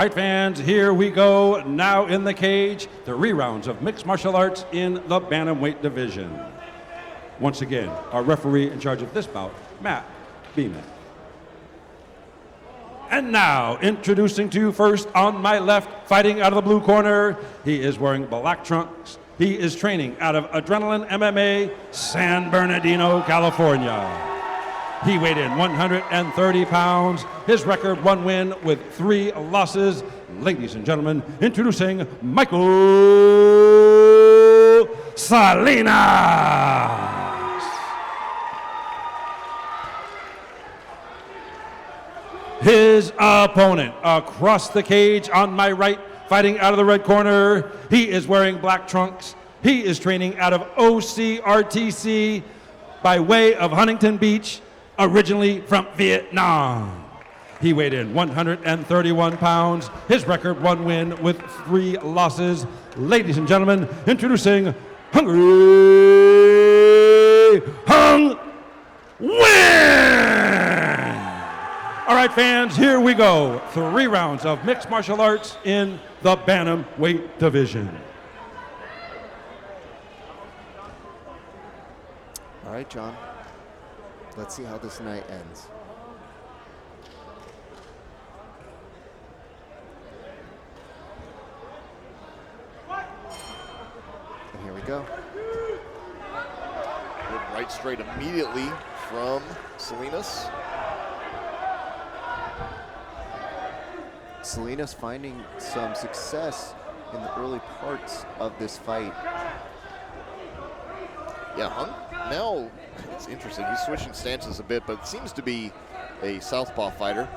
right, fans, here we go. Now in the cage, the rounds of mixed martial arts in the bantamweight division. Once again, our referee in charge of this bout, Matt Beeman. And now, introducing to you first on my left, fighting out of the blue corner, he is wearing black trunks. He is training out of Adrenaline MMA, San Bernardino, California. He weighed in 130 pounds. His record, 1 win with 3 losses. Ladies and gentlemen, introducing Michael Salinas. His opponent across the cage on my right, fighting out of the red corner. He is wearing black trunks. He is training out of OCRTC by way of Huntington Beach, originally from Vietnam. He weighed in 131 pounds. His record, 1 win with 3 losses. Ladies and gentlemen, introducing Hungry Hung Nguyen. All right, fans, here we go. 3 rounds of mixed martial arts in the bantamweight division. All right, John. Let's see how this night ends. And here we go. Good right straight immediately from Salinas. Salinas finding some success in the early parts of this fight. Yeah, Hung, now it's interesting. He's switching stances a bit, but it seems to be a southpaw fighter.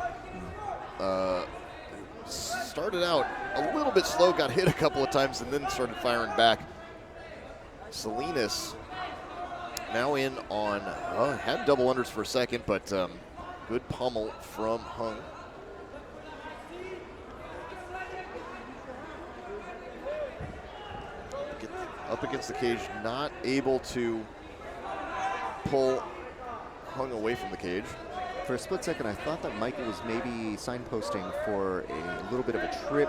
Started out a little bit slow, got hit a couple of times, and then started firing back. Salinas now in on, had double unders for a second, but good pummel from Hung. Up against the cage, not able to pull Hung away from the cage. For a split second, I thought that Michael was maybe signposting for a little bit of a trip.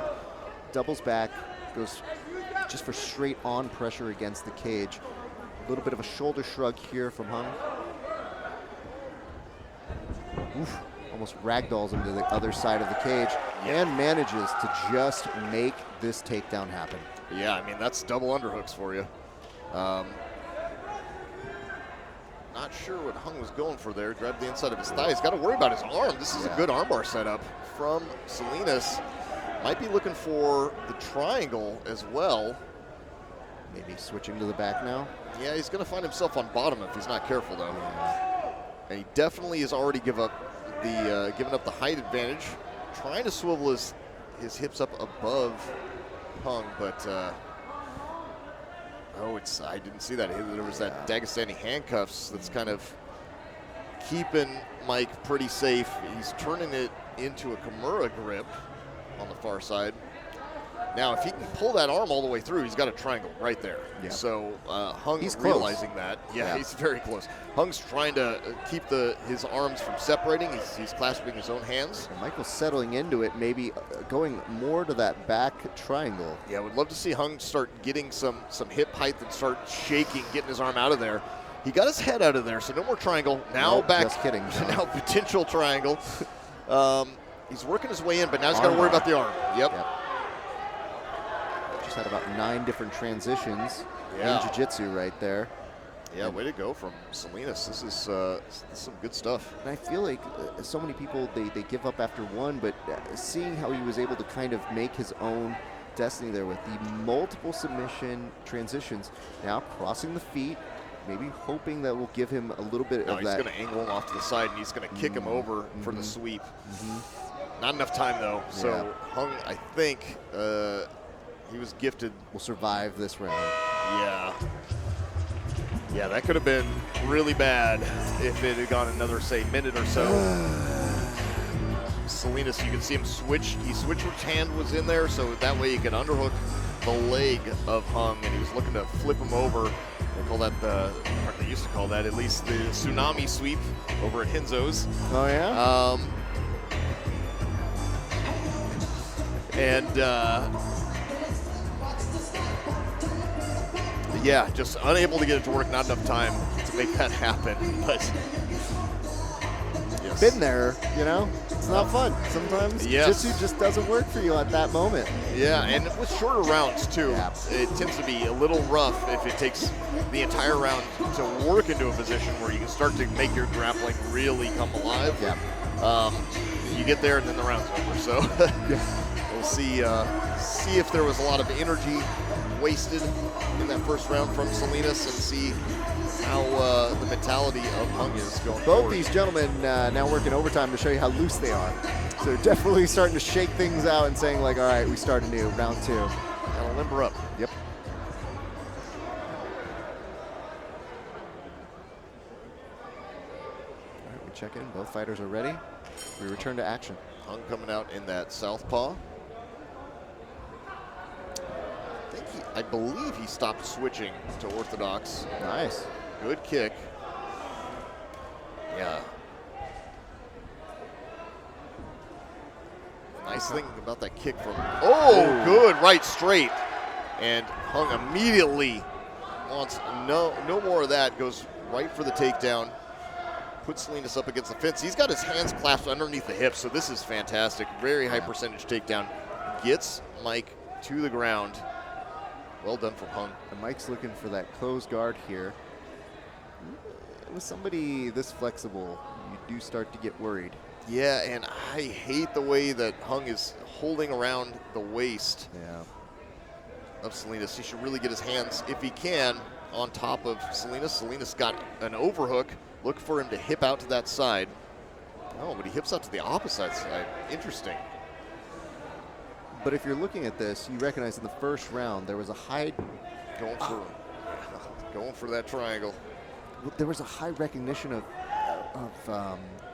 Doubles back, goes just for straight on pressure against the cage. A little bit of a shoulder shrug here from Hung. Oof, almost ragdolls him to the other side of the cage and manages to just make this takedown happen. Yeah, I mean, that's double underhooks for you. Not sure what Hung was going for there. Grabbed the inside of his thigh. He's got to worry about his arm. This is a good armbar setup from Salinas. Might be looking for the triangle as well. Maybe switching to the back now. Yeah, he's going to find himself on bottom if he's not careful, though. And he definitely has already given up the height advantage. Trying to swivel his hips up above Hung, but I didn't see that. There was that Dagestani handcuffs that's kind of keeping Mike pretty safe. He's turning it into a Kimura grip on the far side. Now, if he can pull that arm all the way through, he's got a triangle right there. Yeah. So Hung's realizing that. Yeah, he's very close. Hung's trying to keep his arms from separating. He's clasping his own hands. And Michael's settling into it, maybe going more to that back triangle. Yeah, I would love to see Hung start getting some hip height and start shaking, getting his arm out of there. He got his head out of there, so no more triangle. Now back. Just kidding. Now potential triangle. He's working his way in, but now he's got to worry about the arm. Yep. Had about 9 different transitions in jiu-jitsu right there. Yeah, way to go from Salinas. This is some good stuff. And I feel like so many people, they give up after one, but seeing how he was able to kind of make his own destiny there with the multiple submission transitions, now crossing the feet, maybe hoping that will give him a little bit of that. He's going to angle him off to the side, and he's going to kick him over for the sweep. Not enough time, though. So Hung, I think, he was gifted. Will survive this round. Yeah. Yeah, that could have been really bad if it had gone another, say, minute or so. Salinas, you can see him switch. He switched which hand was in there, so that way he could underhook the leg of Hung, and he was looking to flip him over. They call that or they used to call that at least the tsunami sweep over at Hinzo's. Oh, yeah? And yeah, just unable to get it to work, not enough time to make that happen. But yes. Been there, you know? It's not fun. Sometimes Yes. jiu-jitsu just doesn't work for you at that moment. Yeah, and with shorter rounds too, Yeah. it tends to be a little rough if it takes the entire round to work into a position where you can start to make your grappling really come alive. Yeah. You get there and then the round's over. So we'll see if there was a lot of energy wasted in that first round from Salinas, and see how the mentality of Hung is going Both forward. these gentlemen now working overtime to show you how loose they are. So they're definitely starting to shake things out and saying like, all right, we start anew, round 2. Gotta limber up. Yep. All right, we check in. Both fighters are ready. We return to action. Hung coming out in that southpaw. I believe he stopped switching to orthodox. Nice. Good kick. Yeah. Nice thing about that kick from, good, right straight. And Hung immediately wants no more of that, goes right for the takedown. Puts Salinas up against the fence. He's got his hands clasped underneath the hips, so this is fantastic. Very high percentage takedown. Gets Mike to the ground. Well done from Hung. And Mike's looking for that closed guard here. With somebody this flexible, you do start to get worried. Yeah, and I hate the way that Hung is holding around the waist of Salinas. He should really get his hands, if he can, on top of Salinas. Salinas got an overhook. Look for him to hip out to that side. Oh, but he hips out to the opposite side. Interesting. But if you're looking at this, you recognize in the first round there was a high Going for that triangle. There was a high recognition of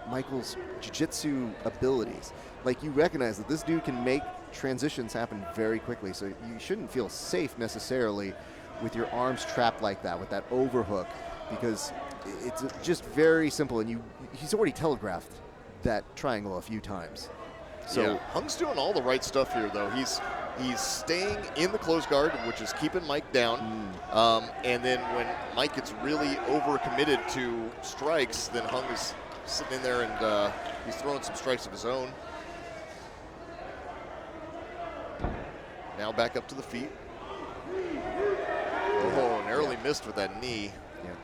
Michael's jiu-jitsu abilities. Like, you recognize that this dude can make transitions happen very quickly, so you shouldn't feel safe necessarily with your arms trapped like that, with that overhook, because it's just very simple, and he's already telegraphed that triangle a few times. So yeah, Hung's doing all the right stuff here, though. He's staying in the close guard, which is keeping Mike down. And then when Mike gets really overcommitted to strikes, then Hung is sitting in there and he's throwing some strikes of his own. Now back up to the feet. Oh, narrowly missed with that knee. Yeah.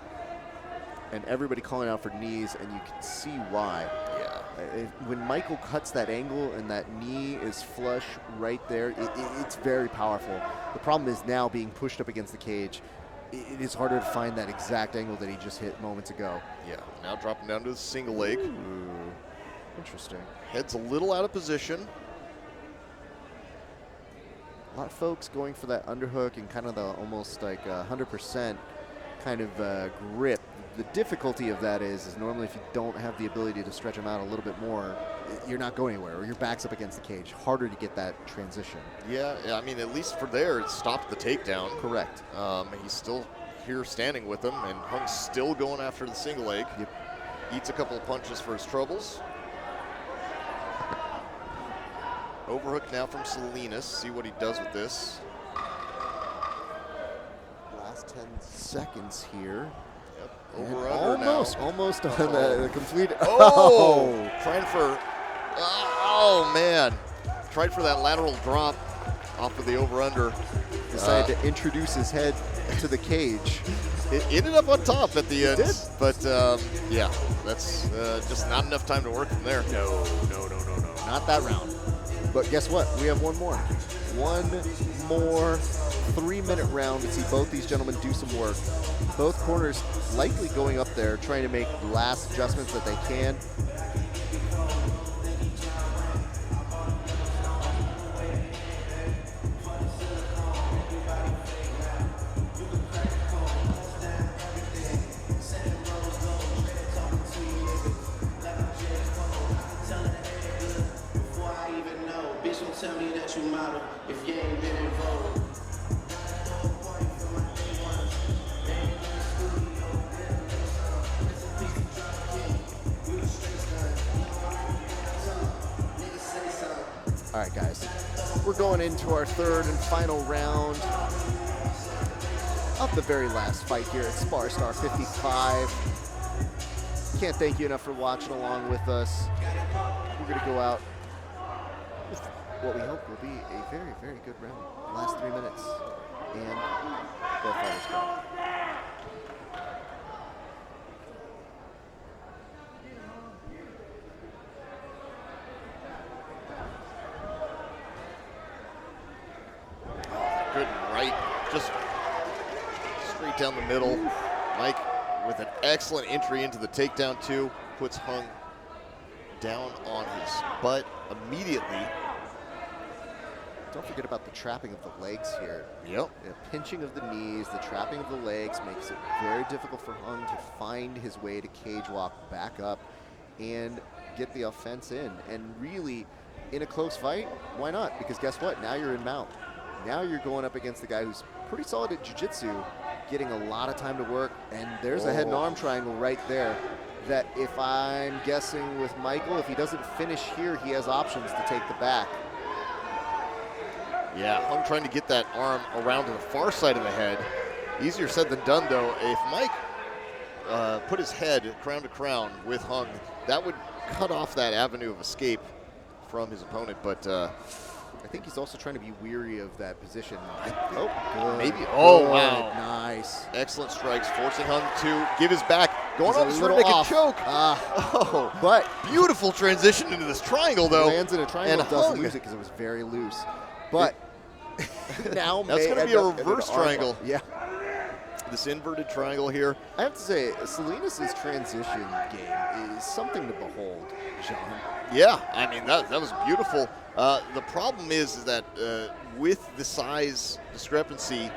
And everybody calling out for knees, and you can see why. Yeah. When Michael cuts that angle and that knee is flush right there, it's very powerful. The problem is now being pushed up against the cage, it is harder to find that exact angle that he just hit moments ago. Yeah, now dropping down to the single leg. Ooh, interesting. Head's a little out of position. A lot of folks going for that underhook and kind of the almost like 100% kind of grip. The difficulty of that is normally if you don't have the ability to stretch them out a little bit more, you're not going anywhere, or your back's up against the cage. Harder to get that transition. Yeah, I mean, at least for there, it stopped the takedown. Correct. He's still here standing with him, and Hung's still going after the single leg. Yep. Eats a couple of punches for his troubles. Overhook now from Salinas. See what he does with this. Last 10 seconds here. Over under almost on the complete. Oh, trying for. Oh man, tried for that lateral drop off of the over under. Decided to introduce his head to the cage. It ended up on top at the end. It did. But yeah, that's just not enough time to work from there. No. Not that round. But guess what? We have one more. One more 3-minute round to see both these gentlemen do some work. Both corners likely going up there, trying to make the last adjustments that they can. Tell me that you model if you ain't been involved. All right, guys. We're going into our third and final round of the very last fight here at SparStar 55. Can't thank you enough for watching along with us. We're going to go out with what we hope will be a very, very good round. Last 3 minutes. And both fighters go. Good right, just straight down the middle. Mike with an excellent entry into the takedown too, puts Hung down on his butt immediately. Don't forget about the trapping of the legs here. Yep. The pinching of the knees, the trapping of the legs makes it very difficult for Hung to find his way to cage walk back up and get the offense in. And really, in a close fight, why not? Because guess what? Now you're in mount. Now you're going up against the guy who's pretty solid at jiu-jitsu, getting a lot of time to work, and there's a head and arm triangle right there that if I'm guessing with Michael, if he doesn't finish here, he has options to take the back. Yeah, Hung trying to get that arm around to the far side of the head. Easier said than done, though. If Mike put his head crown to crown with Hung, that would cut off that avenue of escape from his opponent, but I think he's also trying to be weary of that position. Good. Maybe. Oh, Good. wow. Nice. Excellent strikes, forcing Hung to give his back. Going He's on a to little make off. a choke. Oh, but Beautiful transition into this triangle, though. lands in a triangle, And doesn't Hung. lose it because it was very loose. But now That's going to be a reverse triangle. Yeah. This inverted triangle here. I have to say, Salinas' transition game is something to behold, John. Yeah, I mean, that was beautiful. The problem is that with the size discrepancy,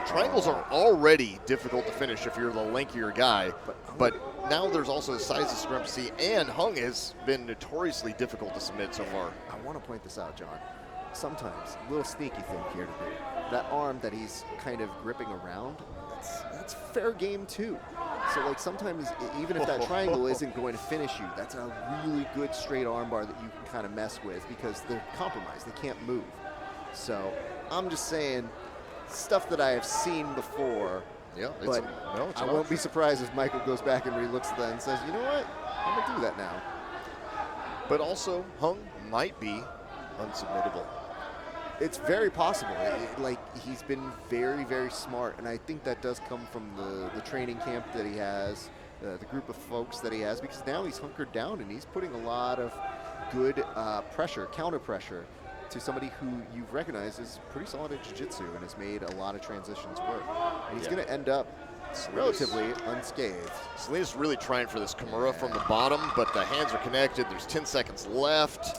triangles are already difficult to finish if you're the lankier guy. But now there's also a size discrepancy, and Hung has been notoriously difficult to submit so far. I want to point this out, John. Sometimes, a little sneaky thing here to do. That arm that he's kind of gripping around, that's fair game too. So like sometimes, even if that triangle isn't going to finish you, that's a really good straight arm bar that you can kind of mess with because they're compromised, they can't move. So I'm just saying, stuff that I have seen before, Yeah, but I won't be surprised if Michael goes back and relooks at that and says, you know what, I'm gonna do that now. But also, Hung might be unsubmittable. It's very possible. Like, he's been very, very smart, and I think that does come from the training camp that he has, the group of folks that he has, because now he's hunkered down and he's putting a lot of good pressure, counter pressure, to somebody who you've recognized is pretty solid at jiu-jitsu and has made a lot of transitions work. And he's going to end up relatively unscathed. Salinas really trying for this Kimura from the bottom, but the hands are connected. There's 10 seconds left.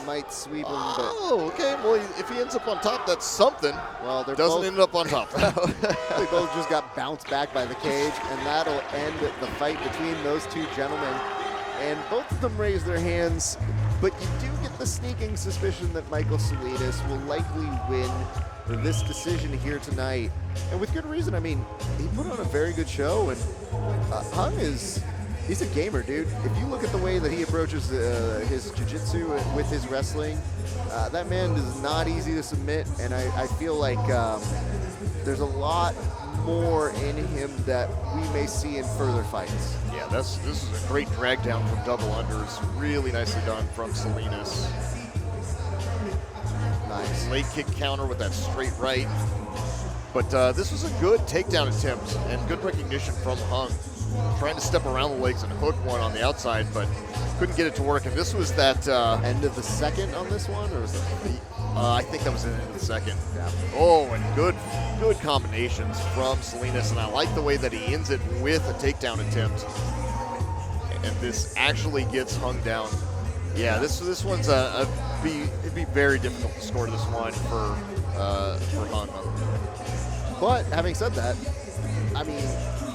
Might sweep him, Oh, okay. Well, if he ends up on top, that's something. Well, they're Doesn't both, end up on top. they both just got bounced back by the cage, and that'll end the fight between those two gentlemen. And both of them raise their hands, but you do get the sneaking suspicion that Michael Salinas will likely win this decision here tonight. And with good reason. I mean, he put on a very good show, and Hung he's a gamer, dude. If you look at the way that he approaches his jiu-jitsu with his wrestling, that man is not easy to submit, and I feel like there's a lot more in him that we may see in further fights. Yeah, this is a great drag down from double unders. Really nicely done from Salinas. Nice. Late kick counter with that straight right. But this was a good takedown attempt and good recognition from Hung. Trying to step around the legs and hook one on the outside, but couldn't get it to work. And this was that End of the second on this one, or was it? I think that was the end of the second. Yeah. Oh, and good combinations from Salinas, and I like the way that he ends it with a takedown attempt. And this actually gets Hung down. Yeah, this one's it'd be very difficult to score this one for Hung. But having said that, I mean,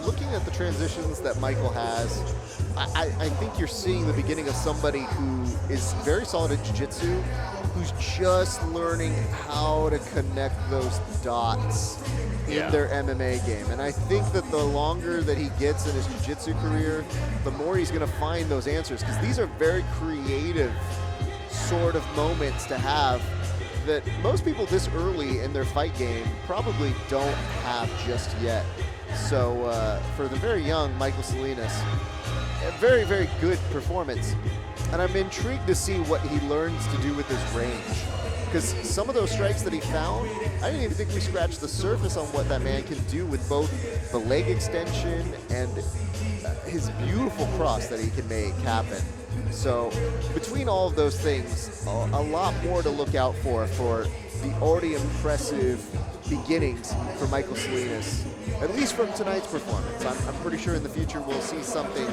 looking at the transitions that Michael has, I think you're seeing the beginning of somebody who is very solid at jiu-jitsu, who's just learning how to connect those dots in their MMA game. And I think that the longer that he gets in his jiu-jitsu career, the more he's going to find those answers, because these are very creative sort of moments to have that most people this early in their fight game probably don't have just yet. So for the very young Michael Salinas, a very, very good performance. And I'm intrigued to see what he learns to do with his range. Because some of those strikes that he found, I didn't even think we scratched the surface on what that man can do with both the leg extension and his beautiful cross that he can make happen. So between all of those things, a lot more to look out for the already impressive beginnings for Michael Salinas, at least from tonight's performance. I'm pretty sure in the future we'll see something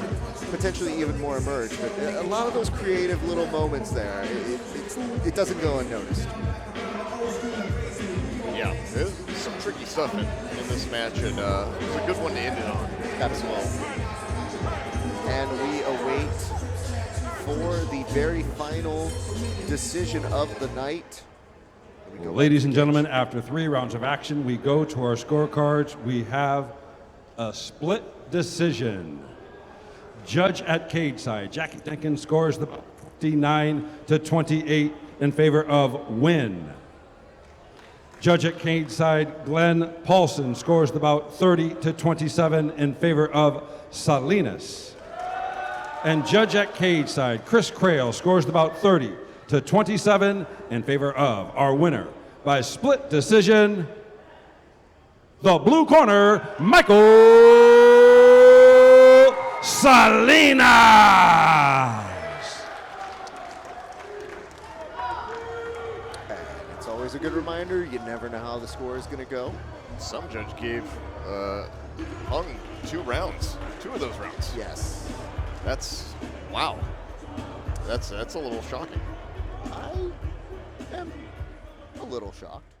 potentially even more emerge, but a lot of those creative little moments there, it doesn't go unnoticed. Yeah, there's some tricky stuff in this match, and it's a good one to end it on. Absolutely. And we await for the very final decision of the night. Ladies and gentlemen, after 3 rounds of action, we go to our scorecards. We have a split decision. Judge at cage side, Jackie Jenkins scores the 29-28 in favor of Nguyen. Judge at cage side, Glenn Paulson scores the bout 30-27 in favor of Salinas. And judge at cage side, Chris Crail scores the bout 30-27 in favor of our winner by split decision, the blue corner, Michael Salinas. It's always a good reminder, you never know how the score is going to go. Some judge gave Hung 2 rounds, 2 of those rounds. Yes. That's, wow. That's a little shocking. I am a little shocked.